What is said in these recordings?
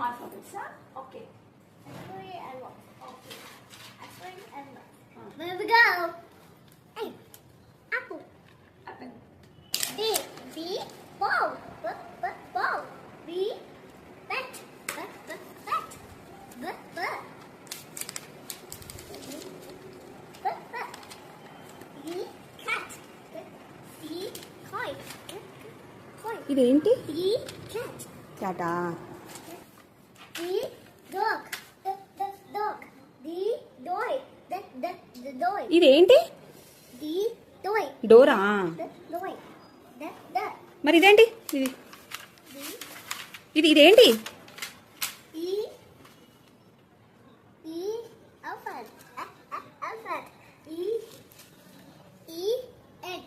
alphabets, huh? Okay. X-ray and what? Okay. X-ray and what? Where we go? A. Apple. Apple. B. Ball. Ball. B. Bat. Bat. E. Cat. C. Kite. ఇదేంటి? D. Cat. క్యాటా? D. Dog. Dog. D. Doy. The doy. ఇదేంటి? D. Doy. Dora? Doy. The. మరి ఇదేంటి? ఇదేంటి? E. Elephant. Elephant. E. Egg.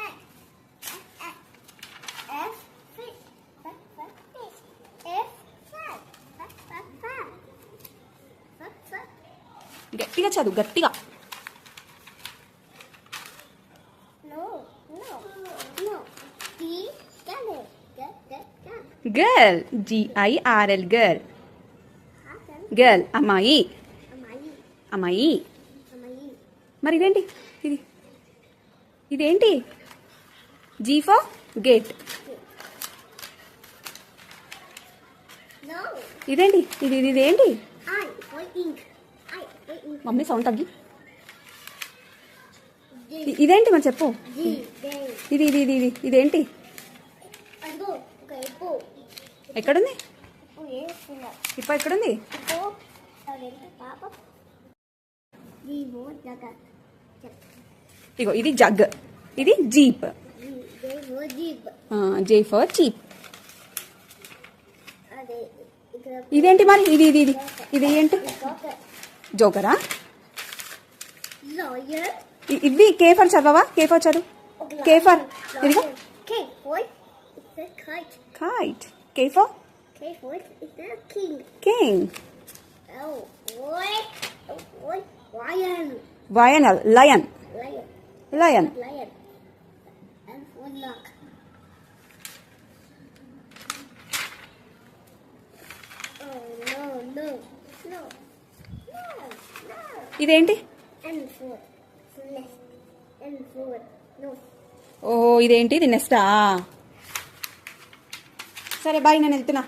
Egg. F. Fish. Fish. F. Fan. Fan. గట్టిగా చదువు, గట్టిగా. No. D. Camel. Girl. GIRL girl. Girl అమ్మాయి. అమ్మాయి. మరి ఇదేంటి? ఇదేంటి? G for gate. No. ఇదేంటి? ఇదేంటి? I for ink. Mummy sound తగ్గి. D. ఇదేంటి మరి చెప్పు. Day. ఇదేంటి? Ago. Okay. Bo. ఎక్కడుంది? Oh yes. ఇప్ప ఎక్కడుంది? Bo. Papa. D. Bo. Jaga. ఇగో ఇది జగ్, ఇది jeep. J. Bo. Jeep. J for cheap. Ade. ఇదేంటి మరి? ఇది ఏంటి? జోకరా? Lawyer. ఇది కే ఫర్ చదవవా? కే ఫర్ చదువు. కే ఫర్ ఇదిగో. K for it's a kite. Kite. K for K for it's a king. King. Oh, boy. Lion. వయనల్ lion. Lion. And for luck. Oh, no. ఇదేంటి? And for nest. And for no. ఓ ఇదేంటి? ఇది నెస్టా? సరే bye, నేను వెళ్తున్నా.